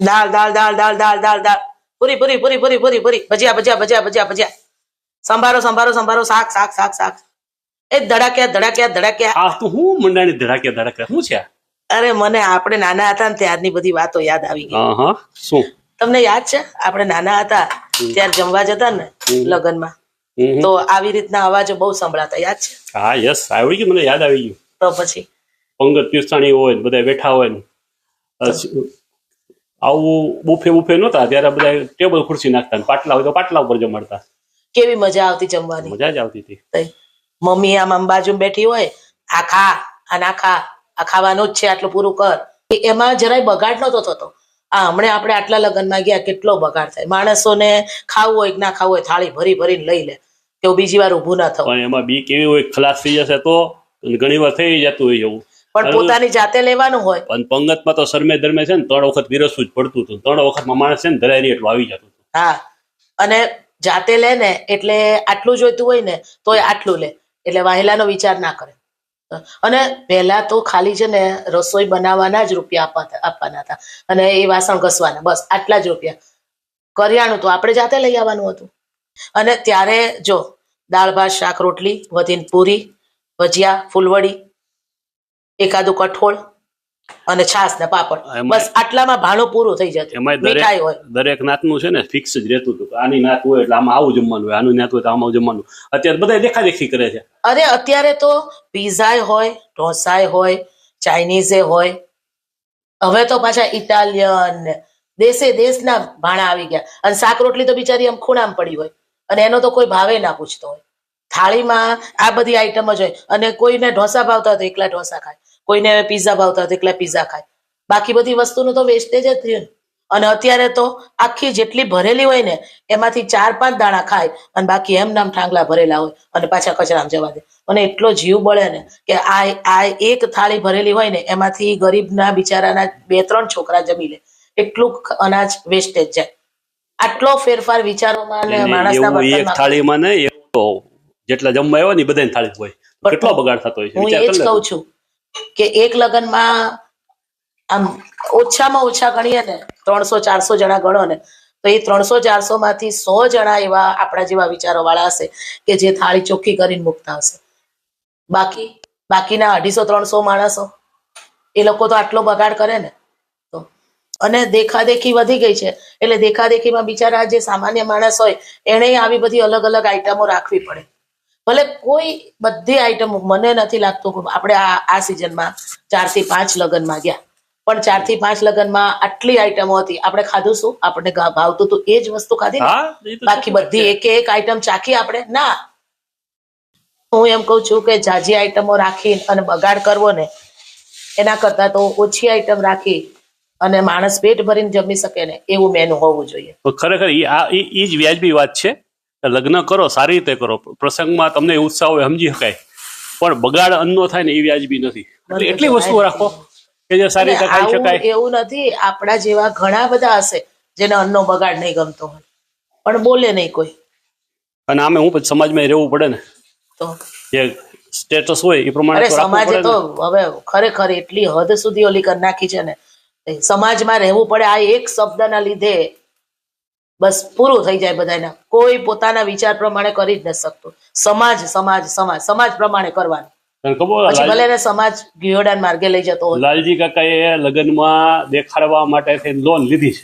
દાળ દાળ દાળ દાળ દાળ દાળ દાળ પૂરી પૂરી પૂરી પૂરી પૂરી પૂરી ભજીયા ભજીયા ભજીયા ભજીયા ભજીયા સંભારો સંભારો સંભારો શાક શાક શાક શાક એ ધડાક્યા ધડાક્યા ધડાક્યા. આ તો હું મંડાણી ધડાક્યા ધડાક્યા શું છે? અરે મને આપણે નાના હતા ને ત્યારની બધી વાતો યાદ આવી ગઈ. હા શું તમને યાદ છે આપણે નાના હતા ત્યારે જમવા જતા ને લગ્નમાં તો આવી રીતના અવાજો બહુ સંભળાતા, યાદ છે? હા યસ આવી ગયું, મને યાદ આવી ગયું. તો પછી પંગત પીરસાણી હોય બધા બેઠા હોય ને આવું બુફે બુફે નહોતા ત્યારે બધા ટેબલ ખુરશી નાખતા ને પાટલા હોય તો પાટલા ઉપર જમાડતા. કેવી મજા આવતી જમવાની, મજા જ આવતી હતી. મમ્મી આમ બાજુ બેઠી હોય, આ ખા આ ના ખા, આ ખાવાનું જ છે આટલું પૂરું કર, એમાં જરાય બગાડ નતો થતો. આ હમણાં આપણે આટલા લગ્નમાં ગયા કેટલો બગાડ થાય. માણસોને ખાવું હોય કે ના ખાવું હોય થાળી ભરી ભરીને લઈ લે કે બીજી વાર ઊભું ના થવું. પણ એમાં બી કેવી હોય ખલાસ થઈ જશે તો ઘણી વાર થઈ જતું હોય એવું. પણ પોતાની જાતે લેવાનું હોય. પણ પંગતમાં તો સરમે ધર્મે છે ને 3 વખત વિરસવું જ પડતું હતું. 3 વખતમાં માણસ છે ને ધરાય એટલું આવી જતું હતું. હા, અને જાતે લે ને એટલે આટલું જોઈતું હોય ને તોય આટલું લે એટલે વાહેલાનો વિચાર ના કરે. અને પહેલા તો ખાલી છે ને રસોઈ બનાવવાના જ રૂપિયા આપવાના હતા અને એ વાસણ ઘસવાના, બસ આટલા જ રૂપિયા. કરિયાણું તો આપણે જાતે લઈ આવવાનું હતું. અને ત્યારે જો દાળ ભાત શાક રોટલી વધીને પૂરી ભજીયા ફૂલવડી એકાદું કઠોળ અને છાસ ને પાપડ, બસ આટલામાં ભાણું પૂરું થઈ જતું. મીઠાઈ હોય દરેક નાતનું છે ને ફિક્સ જ રહેતું હતું. આની નાત હોય એટલે આમાં આવું જમવાનું હોય, આનું નાત હોય તો આમાં જમવાનું. અત્યારે બધા દેખાદેખી કરે છે. અરે અત્યારે તો પીઝા હોય, ઢોસા હોય, ચાઇનીઝ હોય, હવે તો પાછા ઇટાલિયન દેશે દેશના ભાણા આવી ગયા. અને શાક રોટલી તો બિચારી આમ ખૂણામાં પડી હોય અને એનો તો કોઈ ભાવે ના પૂછતો હોય. થાળીમાં આ બધી આઈટમ જ હોય અને કોઈને ઢોસા ભાવતા હોય તો એકલા ઢોસા ખાય, કોઈને પીઝા ભાવતા હોય તો એકલા પીઝા ખાય. બાકી બધી વસ્તુનું તો વેસ્ટેજ જ થયું. અને અત્યારે તો આખી જેટલી ભરેલી હોય ને એમાંથી 4-5 દાણા ખાય અને બાકી એમ નામ ઠાંગલા ભરેલા હોય અને પાછા કચરામાં જવા દે. મને એટલો જીવ બળે ને કે આ એક થાળી ભરેલી હોય ને એમાંથી ગરીબના બિચારાના 2-3 છોકરા જમી લે એટલું અનાજ વેસ્ટેજ જાય. આટલો ફેરફાર વિચારોમાં ને માણસના એક થાળીમાં નહીં તો જેટલા જમવા આવ્યા ને બધાની થાળી હોય કેટલો બગાડ થતો હોય છે. હું એ જ કહું છું કે એક લગ્નમાં આમ ઓછામાં ઓછા ગણીએ ને 300-400 જણા ગણો ને તો એ 300-400 માંથી 100 જણા એવા આપણા જેવા વિચારો વાળા હશે કે જે થાળી ચોખ્ખી કરીને મૂકતા હશે. બાકીના 250-300 માણસો એ લોકો તો આટલો બગાડ કરે ને. તો અને દેખાદેખી વધી ગઈ છે એટલે દેખાદેખીમાં બિચારા જે સામાન્ય માણસ હોય એને આવી બધી અલગ અલગ આઈટમો રાખવી પડે. ભલે કોઈ બધી આઈટમો, મને નથી લાગતું આપણે આ સિઝનમાં 4 થી 5 લગ્નમાં ગયા પણ 4 થી 5 લગ્નમાં આટલી આઈટમો હતી, આપણે ખાધું શું? આપણને ભાવતું હતું એ જ વસ્તુ ખાધી ને, બાકી બધી એક આઈટમ ચાખી આપણે ના. હું એમ કઉ છું કે જાજી આઈટમો રાખી અને બગાડ કરવો ને એના કરતા તો ઓછી આઈટમ રાખી અને માણસ પેટ ભરીને જમી શકે ને એવું મેનુ હોવું જોઈએ. ખરેખર એ જ વ્યાજબી વાત છે. લગ્ન કરો સારી રીતે કરો, પ્રસંગમાં તમને ઉત્સાહ હોય સમજી શકાય, પણ બગાડ અન્નો થાય ને એ વ્યાજબી નથી. એટલી વસ્તુઓ રાખો કે જે સારી રીતે ખાઈ શકાય. એવું નથી, આપણા જેવા ઘણા બધા હશે જેને અન્નનો બગાડ નહીં ગમતો હોય પણ બોલે નહીં કોઈ. અને આમે હું સમાજમાં રહેવું પડે ને, તો જે સ્ટેટસ હોય એ પ્રમાણે સમાજે તો હવે ખરેખર એટલી હદ સુધી ઓલી કરી નાખી છે ને, સમાજમાં રહેવું પડે આ એક શબ્દના લીધે બસ પૂરું થઈ જાય બધાના. કોઈ પોતાના વિચાર પ્રમાણે કરી જ નથી શકતું. સમાજ સમાજ સમાજ સમાજ પ્રમાણે કરવાનું. પછી ભલે ને સમાજ ગિયોડાન માર્ગે લઈ જતો હોય. લાલજી કાકાએ લગ્નમાં દેખાડવા માટે લોન લીધી છે,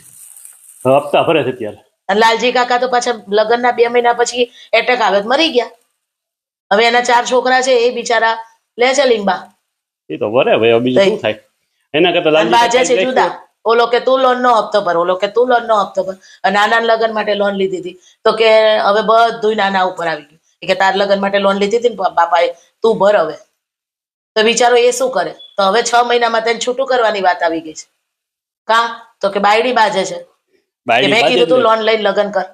હપ્તા ભરે છે અત્યારે. અને લાલજી કાકા તો પાછા લગ્નના 2 મહિના પછી એટેક આવે મરી ગયા. હવે એના 4 છોકરા છે એ બિચારા લે છે લીંબા. એ તો ભરે ભાઈ, બીજું શું થાય એના કરતા. બાજે છે જુદા, ઓલો કે તું લોન નો હપ્તો ભર, ઓલો કે તું લોન નો હપ્તો ભર. નાના લગ્ન માટે લોન લીધી હતી તો કે હવે બધું નાના ઉપર આવી ગયું કે તાર લગ્ન માટે લોન લીધી હતી ને બાપાએ, તું ભર હવે. તો વિચારો એ શું કરે? તો હવે 6 મહિનામાં તેને છૂટું કરવાની વાત આવી ગઈ છે. કા તો કે બાયડી બાજે છે કે મેં કીધું તું લોન લઈને લગ્ન કર.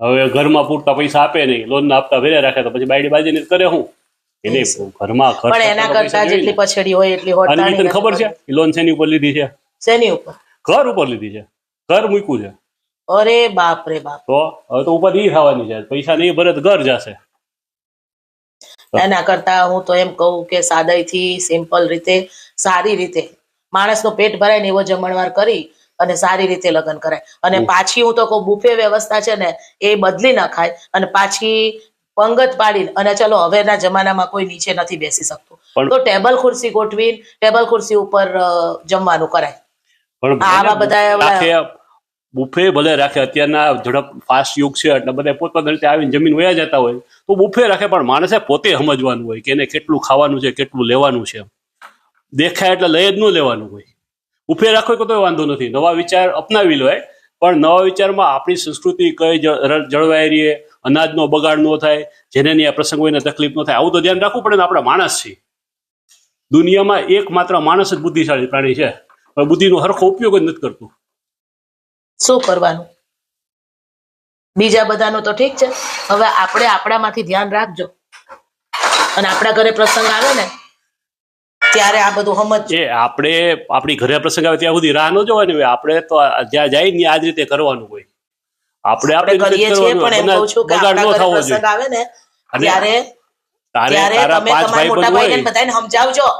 હવે ઘરમાં પૂરતા પૈસા આપે નહીં, લોન ના હપ્તા ભર્યા રાખે તો પછી બાયડી બાજી ને કરે હું એને ઘરમાં ખર્ચ. પણ એના કરતા જેટલી પછડી હોય એટલી હોટ. તને ખબર છે લોન શેની ઉપર લીધી છે? શેની ઉપર? ઘર ઉપર લીધી છે. ઘર મૂક્યું છે. અરે બાપ રે બાપ. તો હવે તો ઉપર ઈ થવાની છે, પૈસા નહીં ભરે તો ઘર જશે. એના કરતા હું તો એમ કહું કે સાદાઈથી સિમ્પલ રીતે સારી રીતે માણસનું પેટ ભરાય ને એવો જમણવાર કરી અને સારી રીતે લગ્ન કરાય. અને પાછી હું તો કહું બુફે વ્યવસ્થા છે ને એ બદલી નખાય અને પાછી પંગત પાડીને અને ચલો હવેના જમાનામાં કોઈ નીચે નથી બેસી શકતું તો ટેબલ ખુરશી ગોઠવી ટેબલ ખુરશી ઉપર જમવાનું કરાય. આવા બધા બુફે ભલે રાખે, અત્યારના ઝડપ ફાસ્ટ યુગ છે એટલે બધા પોતપોતાની રીતે આવીને જમીન વયા જતા હોય તો બુફે રાખે, પણ માણસે પોતે સમજવાનું હોય કે એને કેટલું ખાવાનું છે, કેટલું લેવાનું છે. દેખાય એટલે લઈ જ ન લેવાનું હોય. બુફે રાખો તો વાંધો નથી, નવા વિચાર અપનાવી લો, પણ નવા વિચારમાં આપણી સંસ્કૃતિ કઈ જળવાઈ રહીએ, અનાજનો બગાડ ન થાય, જેને આ પ્રસંગ હોય ને તકલીફ ન થાય, આવું તો ધ્યાન રાખવું પડે ને. આપણે માણસ છીએ, દુનિયામાં એકમાત્ર માણસ જ બુદ્ધિશાળી પ્રાણી છે, પણ બુદ્ધિનો હરખો ઉપયોગ જ નથી કરતું. શું કરવાનું? બીજા બધાનું તો ઠીક છે, હવે આપણે આપણામાંથી ધ્યાન રાખજો અને આપણા ઘરે પ્રસંગ આવે ને ત્યારે આ બધું સમજ. આપણે આપણી ઘરે પ્રસંગ આવે ત્યાં સુધી રાહ ન જોવાની હોય. આપણે તો જ્યાં જાય ને આ જ રીતે કરવાનું હોય. આપણે કરીએ છીએ, પણ એમ કહું છું કે આપણા ઘરે પ્રસંગ આવે ને ત્યારે તમે તમારા મોટા ભાઈને બધાને સમજાવજો.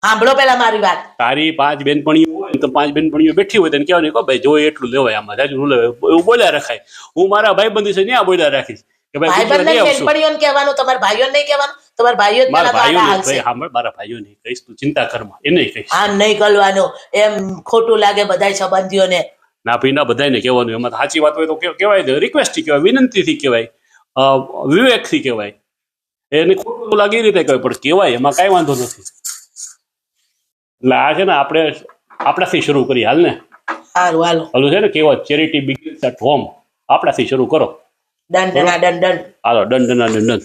સાંભળો પેલા મારી વાત. તારી 5 બેનપણીઓ હોય તો 5 બેનપણીઓ બેઠી હોય તેને કહેવાનું કે ભાઈ જો એટલું લેવાય, આમાં જાજુ ન લેવાય, એવું બોલ્યા રખાય. હું મારા ભાઈબંધી છે ત્યાં બોલ્યા રાખીશ કે ભાઈ બેનપણીઓને કહેવાનું, તમારા ભાઈઓને નહીં કહેવાનું. તમારા ભાઈઓ મારા ભાઈઓ નહીં કહીશ, તું ચિંતા કરમાં, એ નહીં કહીશ. આ નહીં કરવાનું, એમ ખોટું લાગે બધા સંબંધીઓને. ના ભાઈ ના બધાને કહેવાનું. એમાં સાચી વાત હોય તો કહેવાય, રિક્વેસ્ટથી કહેવાય, વિનંતીથી કહેવાય, વિવેકથી કહેવાય. એને ખોટું લાગે એ રીતે કહેવાય, પણ કહેવાય, એમાં કાંઈ વાંધો નથી. એટલે આ છે ને આપણે આપણાથી શરૂ કરીએ. હાલ ને હાલું છે ને કેવત ચેરિટી બિગિન્સ એટ હોમ. આપણાથી શરૂ કરો. હાલો ડન.